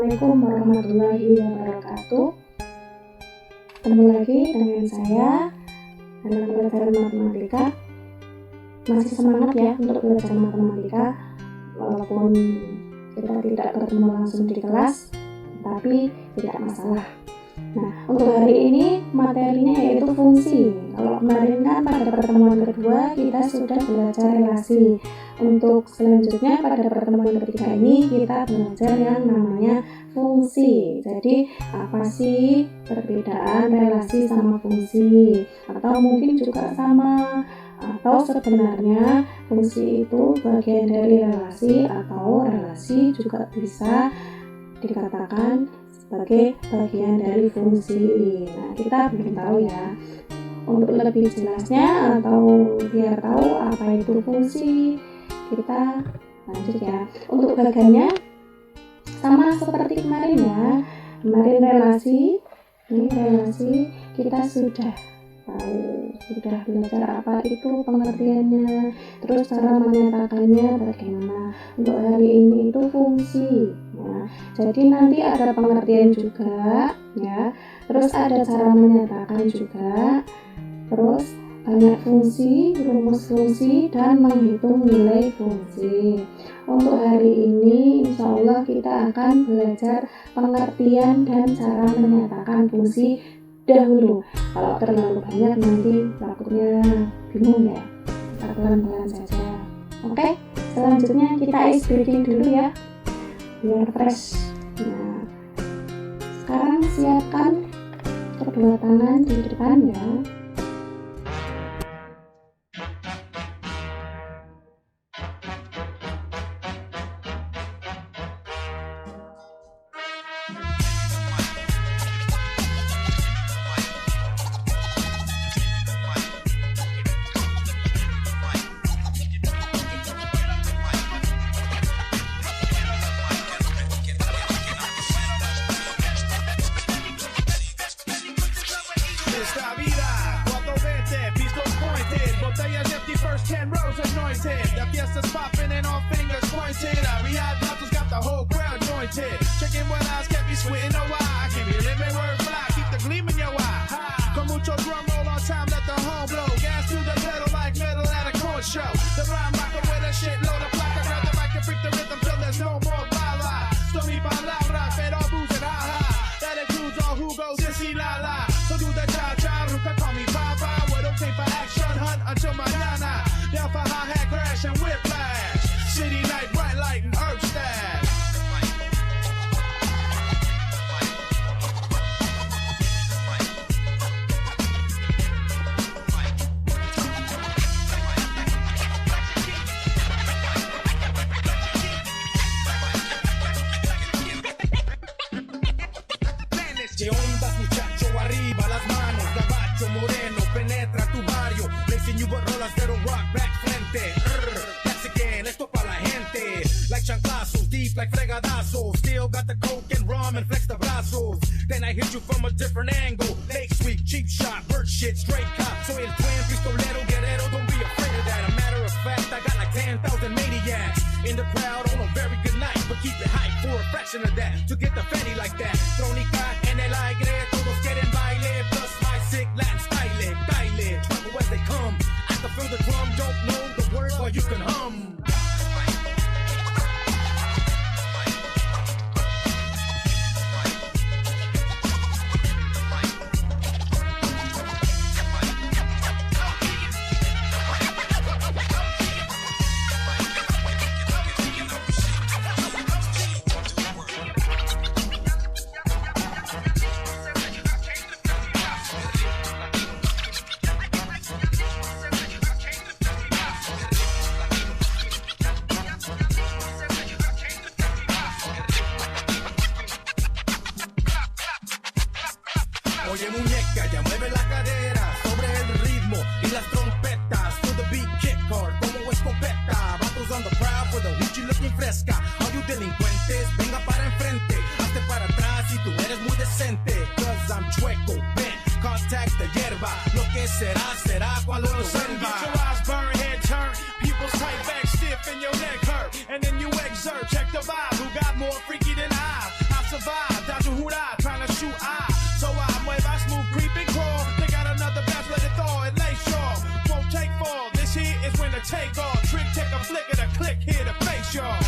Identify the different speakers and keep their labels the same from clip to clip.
Speaker 1: Assalamualaikum warahmatullahi wabarakatuh. Ketemu lagi dengan saya dalam pelajaran matematika. Masih semangat ya untuk belajar matematika, walaupun kita tidak bertemu langsung di kelas, tapi tidak masalah. Nah, untuk hari ini materinya yaitu fungsi. Kalau kemarin kan pada pertemuan kedua kita sudah belajar relasi. Untuk selanjutnya pada pertemuan ketiga ini kita belajar yang namanya fungsi. Jadi apa sih perbedaan relasi sama fungsi? Atau mungkin juga sama, atau sebenarnya fungsi itu bagian dari relasi, atau relasi juga bisa dikatakan sebagai bagian dari fungsi. Nah, kita belum tahu ya. Untuk lebih jelasnya atau biar tahu apa itu fungsi, kita lanjut ya. Untuk bagiannya sama seperti kemarin ya. Kemarin relasi, ini relasi kita sudah tahu, sudah belajar apa itu pengertiannya, terus cara menyatakannya bagaimana. Untuk hari ini itu fungsi ya. Jadi nanti ada pengertian juga ya, terus ada cara menyatakan juga, terus banyak fungsi, rumus fungsi, dan menghitung nilai fungsi. Untuk hari ini insya Allah kita akan belajar pengertian dan cara menyatakan fungsi dahulu. Kalau terlalu banyak nanti takutnya bingung ya. Kita pelan-pelan saja. Oke, selanjutnya kita ice breaking dulu ya, biar fresh. Nah, sekarang siapkan kedua tangan di depan ya.
Speaker 2: Checking what eyes kept me sweating, oh why I can't be living word fly, keep the gleam in your eye. Con mucho drum roll on time, let the horn blow. Gas to the pedal like metal at a corn show. The rhyme rocker with a shitload of placa. Grab the mic and freak the rhythm till there's no more bala. Story palabra, pero booze and ha-ha. That includes all who goes and see la-la. So do the cha-cha, ruka call me Papa. What okay for action, hunt until mañana. Down for hi-hat crash and whiplash. City night, bright light and herb stash. ¿Qué onda, muchacho? Arriba las manos, gabacho moreno, penetra tu barrio. Racing you rolas de rock back frente. Mexican, esto pa' la gente. Like chanclazos, deep like fregadazos. Still got the coke and rum and flex the brazos. Then I hit you from a different angle. Lake sweep, cheap shot, bird shit, straight cop. Soy el twin, pistolero, guerrero, don't be afraid of that. A matter of fact, I got like 10,000 maniacs in the crowd on a very good night. But keep it hype for a fraction of that. To get the fatty like that. Tronica en el aire, todos quieren baile. Plus my sick Latin style, baile. Trouble as they come. I can feel the drum, don't know the words, but you can hum. Oye muñeca, ya mueve la cadera sobre el ritmo y las trompetas. To the beat, kick hard como escopeta. Vatos on the prowl for the hoochie looking fresca. All you delincuentes, venga para enfrente. Hazte para atrás y tú eres muy decente. Cause I'm chueco, bent, contact the hierba. Lo que será, será cuando lo vuelva. Get your eyes burn, head turn. People's tight back stiff and your neck hurt. And then you exert, check the vibe. Who got more freaky than I? to take off. Trick, take a flick of the click here to face y'all.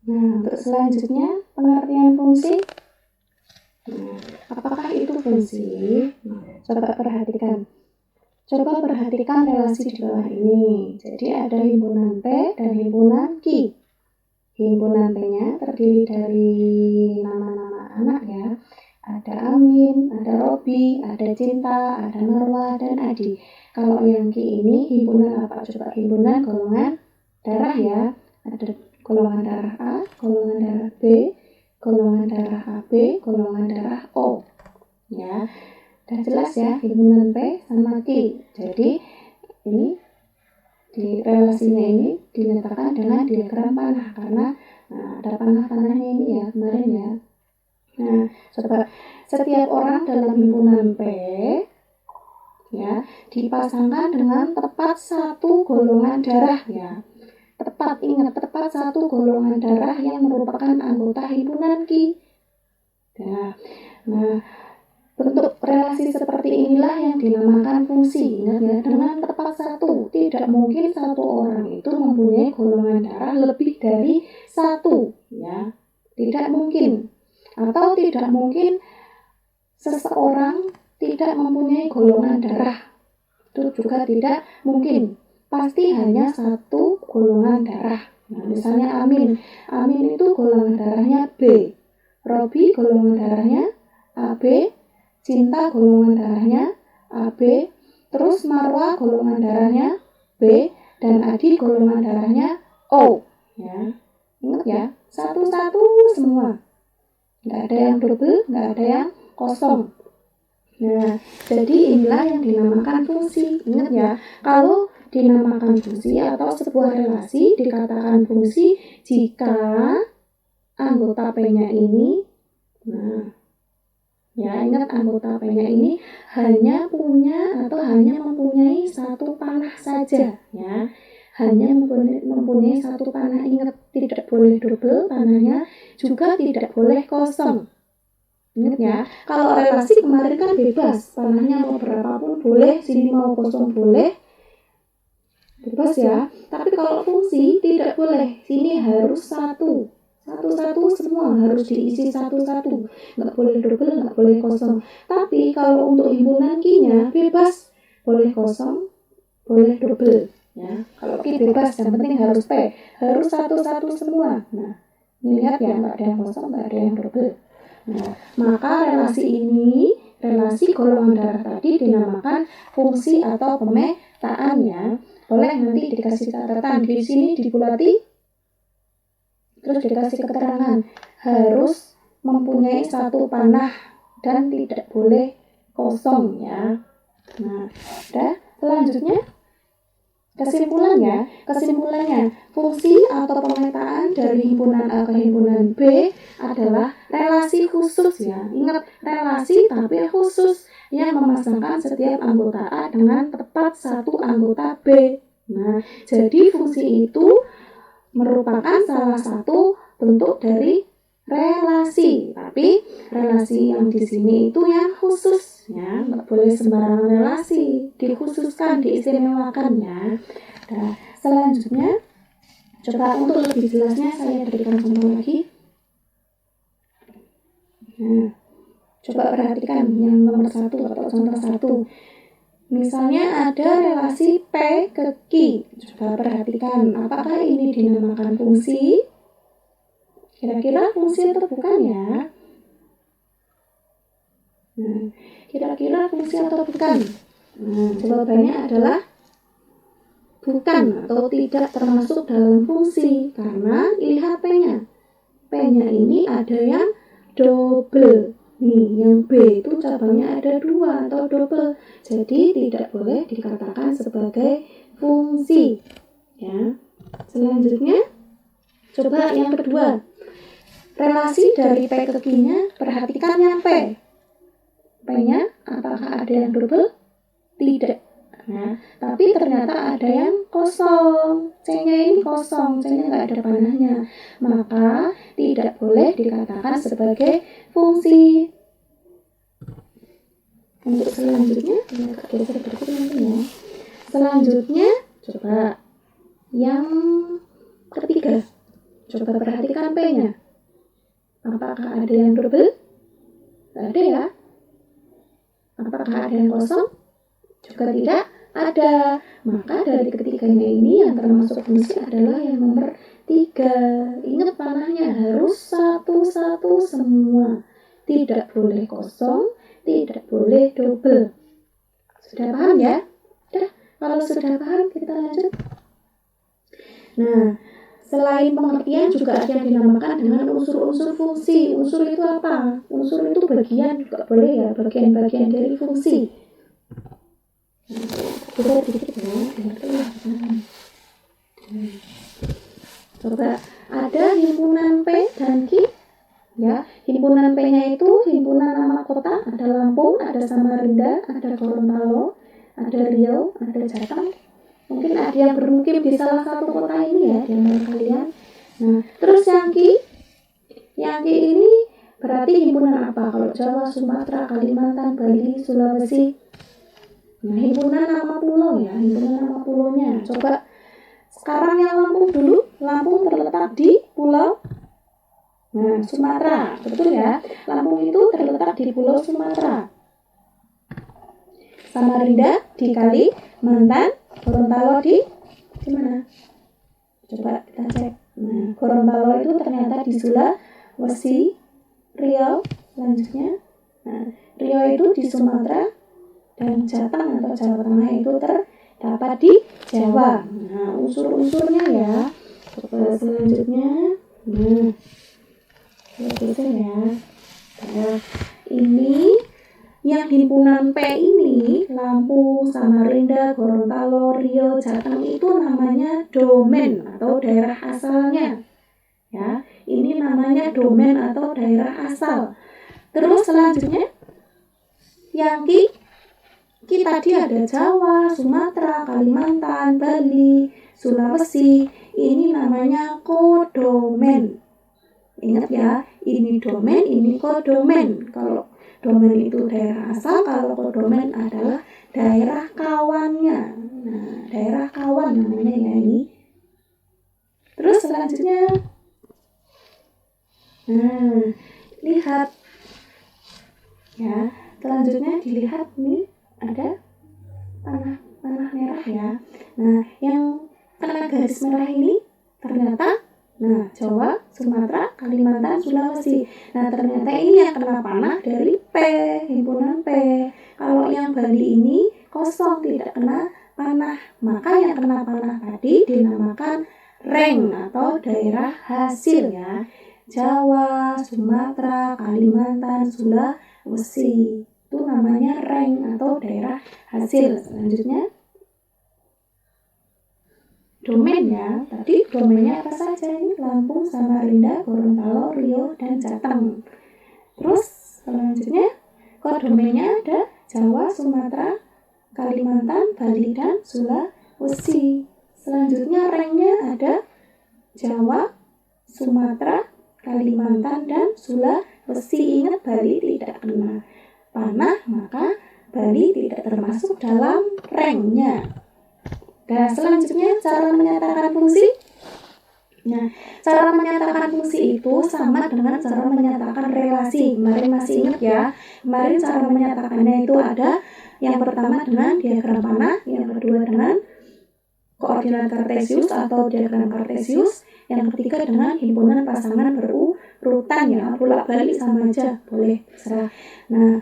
Speaker 1: Nah, untuk selanjutnya pengertian fungsi. Nah, apakah itu fungsi? Nah, coba perhatikan relasi di bawah ini. Jadi ada himpunan P dan himpunan Q. Himpunan P-nya terdiri dari nama-nama anak ya. Ada Amin, ada Robi, ada Cinta, ada Marwa, dan Adi. Kalau yang Q ini himpunan apa? Coba himpunan golongan darah ya. Ada golongan darah A, golongan darah B, golongan darah AB, golongan darah O. Ya, udah jelas ya himpunan P sama Q. Jadi ini di relasinya ini dinyatakan dengan diagram panah karena ada panah-panahnya ini ya kemarin ya. Nah, coba setiap orang dalam himpunan P ya dipasangkan dengan tepat satu golongan darah ya. Ingat tepat satu golongan darah yang merupakan anggota himpunan Q. Nah, bentuk relasi seperti inilah yang dinamakan fungsi. Ingat ya, dengan tepat satu. Tidak mungkin satu orang itu mempunyai golongan darah lebih dari satu. Ya, tidak mungkin. Atau tidak mungkin seseorang tidak mempunyai golongan darah. Itu juga tidak mungkin. Pasti hanya satu golongan darah. Nah, misalnya Amin itu golongan darahnya B, Robi golongan darahnya AB, Cinta golongan darahnya AB, terus Marwa golongan darahnya B, dan Adi golongan darahnya O. Ya, ingat ya, satu-satu semua. Nggak ada yang double, nggak ada yang kosong. Nah, jadi inilah yang dinamakan fungsi. Ingat ya, kalau dinamakan fungsi atau sebuah relasi dikatakan fungsi jika anggota P-nya ini, nah, ya ingat anggota P-nya ini hanya mempunyai satu panah saja, ya, hanya mempunyai satu panah. Ingat, tidak boleh double panahnya, juga tidak boleh kosong. Ingat ya, kalau relasi kemarin kan bebas, panahnya mau berapapun boleh, sini mau kosong boleh, bebas ya. Tapi kalau fungsi tidak boleh, sini harus satu semua harus diisi satu-satu, nggak boleh double, nggak boleh kosong. Tapi kalau untuk himpunan Q-nya bebas, boleh kosong, boleh double ya. Kalau Q bebas, yang penting harus P, harus satu-satu semua. Nah, ini lihat ya, nggak ada yang kosong, nggak ada yang double. Nah, maka relasi golongan darah tadi dinamakan fungsi atau pemetaan ya. Boleh nanti dikasih catatan di sini dibulati, terus dikasih keterangan harus mempunyai satu panah dan tidak boleh kosong ya. Nah, udah, selanjutnya kesimpulannya fungsi atau pemetaan dari himpunan A ke himpunan B adalah relasi khusus ya. Ingat, relasi tapi khusus yang memasangkan setiap anggota A dengan tepat satu anggota B. Nah, jadi fungsi itu merupakan salah satu bentuk dari relasi, tapi relasi yang di sini itu yang khusus ya, nggak boleh sembarangan relasi, dikhususkan, diistimewakan ya. Nah, selanjutnya coba untuk lebih jelasnya saya berikan contoh lagi. Nah, coba perhatikan yang nomor 1 atau contoh 1. Misalnya ada relasi P ke Q. Coba perhatikan apakah ini dinamakan fungsi Kira-kira fungsi atau bukan ya? Nah, kira-kira fungsi atau bukan? Nah, jawabannya adalah bukan atau tidak termasuk dalam fungsi, karena lihat P-nya. P-nya ini ada yang double. Nih, yang B itu cabangnya ada 2 atau double. Jadi tidak boleh dikatakan sebagai fungsi. Ya. Selanjutnya, coba yang kedua. Relasi dari P ke Q-nya, perhatikan yang P. P-nya apakah ada yang double? Tidak. Nah, tapi ternyata ada yang kosong. C-nya ini kosong, C-nya nggak ada panahnya. Maka tidak boleh dikatakan sebagai fungsi. Untuk selanjutnya, agak geser dikit mungkin ya. Selanjutnya, coba yang ketiga. Coba perhatikan P-nya. Apakah ada yang double? Tidak ada ya. Apakah ada yang kosong? Juga tidak ada. Maka dari ketiganya ini yang termasuk fungsi adalah yang nomor 3. Ingat panahnya harus satu-satu semua. Tidak boleh kosong, tidak boleh double. Sudah paham ya? Sudah. Kalau sudah paham kita lanjut. Nah, selain pengertian juga ada yang dinamakan dengan unsur-unsur fungsi. Unsur itu apa? Unsur itu bagian juga boleh ya, bagian-bagian dari fungsi. Kita dikit ya, coba ada himpunan P dan Q. Ya, himpunan P-nya itu himpunan nama kota, ada Lampung, ada Samarinda, ada Gorontalo, ada Riau, ada Jateng. Mungkin ada yang bermukim di salah satu kota ini ya, di antara kalian. Nah, terus yang Q ini berarti himpunan apa? Kalau Jawa, Sumatera, Kalimantan, Bali, Sulawesi. Nah, himpunan nama pulau ya, himpunan nama pulaunya. Coba sekarang yang Lampung dulu. Lampung terletak di pulau Sumatera, betul ya. Lampung itu terletak di pulau Sumatera. Samarinda di Kalimantan, Gorontalo di mana? Coba kita cek. Nah, Gorontalo itu ternyata di Sulawesi. Riau selanjutnya. Nah, Riau itu di Sumatera, dan Jateng atau Jawa Tengah itu terdapat di Jawa. Nah, unsur-unsurnya ya. Coba selanjutnya. Nah, geser ya. Nah, ini yang himpunan P ini, Lampung, Samarinda, Gorontalo, Riau, Jateng itu namanya domain atau daerah asalnya. Ya, ini namanya domain atau daerah asal. Terus selanjutnya yang Q tadi ada Jawa, Sumatera, Kalimantan, Bali, Sulawesi. Ini namanya kodomen. Ingat ya, ini domain, ini kodomen. Kalau domain itu daerah asal, kalau kodomen adalah daerah kawannya. Nah, daerah kawan namanya ya ini. Terus selanjutnya, nah, lihat ya. Selanjutnya dilihat nih, ada panah merah ya. Nah, yang kena garis merah ini ternyata Jawa, Sumatera, Kalimantan, Sulawesi. Nah, ternyata ini yang kena panah dari P, himpunan P. Kalau yang Bali ini kosong, tidak kena panah. Maka yang kena panah tadi dinamakan reng atau daerah hasil ya. Jawa, Sumatera, Kalimantan, Sulawesi. Itu namanya reng atau daerah hasil. Selanjutnya domain ya. Tadi domainnya apa saja ini? Lampung, Samarinda, Gorontalo, Riau, dan Jateng. Terus selanjutnya kodomennya ada Jawa, Sumatera, Kalimantan, Bali, dan Sulawesi. Selanjutnya rengnya ada Jawa, Sumatera, Kalimantan, dan Sulawesi. Ingat, Bali tidak kena panah, maka Bali tidak termasuk dalam rengnya. Nah, selanjutnya cara menyatakan fungsi. Nah, cara menyatakan fungsi itu sama dengan cara menyatakan relasi. Kemarin masih ingat ya? Kemarin cara menyatakannya itu ada yang pertama dengan diagram panah, yang kedua dengan koordinat kartesius atau diagram kartesius, yang ketiga dengan himpunan pasangan berurutan. rutan ya, bolak-balik sama aja, boleh terserah. Nah,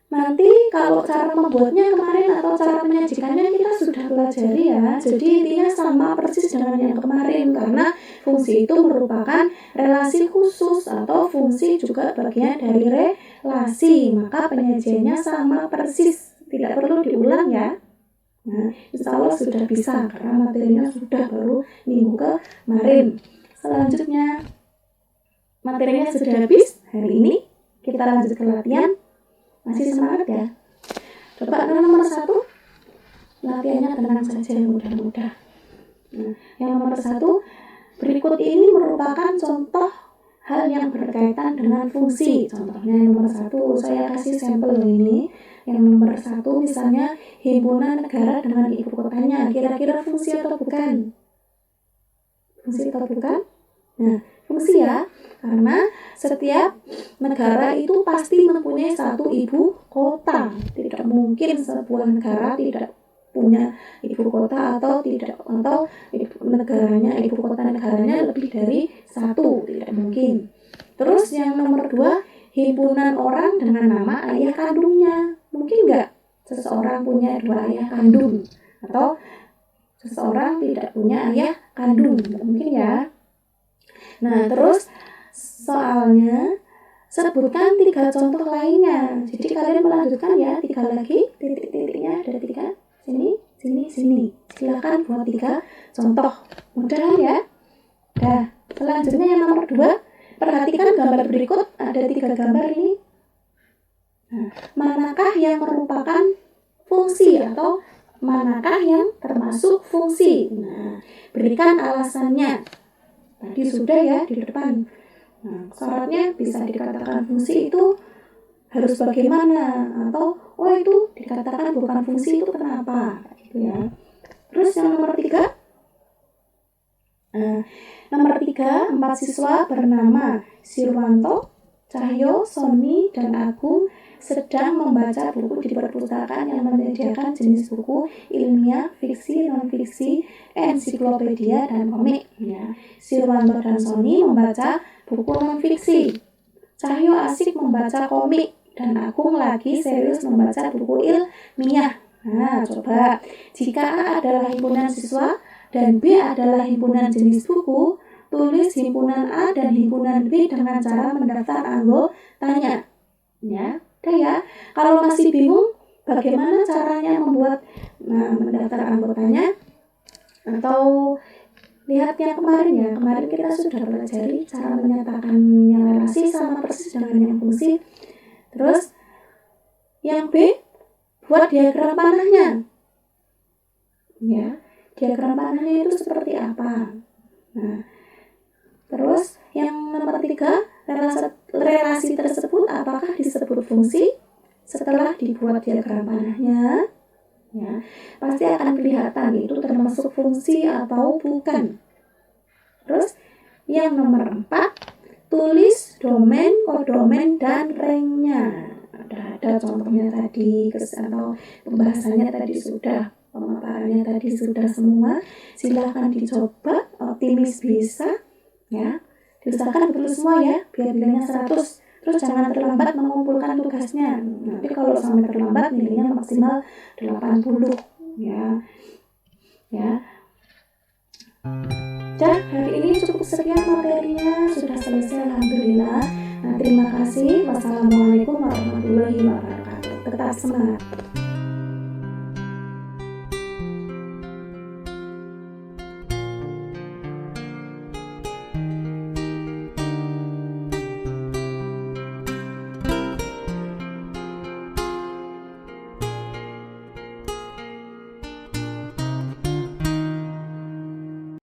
Speaker 1: nanti kalau cara membuatnya kemarin atau cara menyajikannya kita sudah pelajari ya. Jadi intinya sama persis dengan yang kemarin, karena fungsi itu merupakan relasi khusus atau fungsi juga bagian dari relasi. Maka penyajiannya sama persis, tidak perlu diulang ya. Nah, insya Allah sudah bisa karena materinya sudah baru minggu kemarin. Selanjutnya materinya sudah habis hari ini, kita lanjut ke latihan. Masih semangat ya? Coba nomor 1, latihannya tenang saja, mudah-mudah. Nah, yang nomor 1, berikut ini merupakan contoh hal yang berkaitan dengan fungsi. Contohnya nomor 1, saya kasih sampel ini. Yang nomor 1 misalnya himpunan negara dengan ibu kotanya. Kira-kira fungsi atau bukan? Fungsi atau bukan? Nah, fungsi ya, karena setiap negara itu pasti mempunyai satu ibu kota. Tidak mungkin sebuah negara tidak punya ibu kota atau ibu kota negaranya lebih dari satu, tidak mungkin. Terus yang nomor 2, himpunan orang dengan nama ayah kandungnya. Mungkin nggak seseorang punya 2 ayah kandung atau seseorang tidak punya ayah kandung? Nggak mungkin ya. Nah, terus soalnya sebutkan 3 contoh lainnya. Jadi kalian melanjutkan ya, 3 lagi, titik-titiknya ada 3, sini. Silakan buat 3 contoh. Mudah ya. Nah, selanjutnya yang nomor 2, perhatikan gambar berikut, ada 3 gambar ini. Nah, manakah yang merupakan fungsi atau manakah yang termasuk fungsi? Nah, berikan alasannya. Tadi sudah ya di depan. Nah, syaratnya bisa dikatakan fungsi itu harus bagaimana, atau itu dikatakan bukan fungsi itu kenapa, gitu ya. Terus yang nomor 3, nomor 3, 4 siswa bernama Sirwanto, Cahyo, Sony, dan Agung sedang membaca buku di perpustakaan yang menyediakan jenis buku ilmiah, fiksi, non-fiksi, ensiklopedia, dan komik. Ya. Sirwanto dan Sony membaca buku non-fiksi. Cahyo asik membaca komik, dan Agung lagi serius membaca buku ilmiah. Nah, coba jika A adalah himpunan siswa dan B adalah himpunan jenis buku, tulis himpunan A dan himpunan B dengan cara mendaftar anggotanya. Ya. Ya, kalau masih bingung bagaimana caranya membuat mendaftar anggotanya, atau lihat yang kemarin ya, kemarin kita sudah pelajari cara menyatakan yang relasi sama persis dengan yang fungsi. Terus yang B, buat diagram panahnya. Ya, diagram panahnya itu seperti apa? Nah, terus yang nomor 3, relasi tersebut apakah disebut fungsi? Setelah dibuat diagram panahnya, ya, pasti akan kelihatan itu termasuk fungsi atau bukan. Terus yang nomor 4, tulis domain, kodomain, dan ranknya. Ada contohnya tadi, atau pembahasannya tadi sudah, pemaparannya tadi sudah semua. Silahkan dicoba, optimis bisa, ya. Diusahakan betul semua ya, biar nilainya 100. Terus jangan terlambat mengumpulkan tugasnya. Nanti kalau sampai terlambat nilainya maksimal 80 ya. Ya. Dan hari ini cukup sekian materinya, sudah selesai alhamdulillah. Nah, terima kasih. Wassalamualaikum warahmatullahi wabarakatuh. Tetap semangat.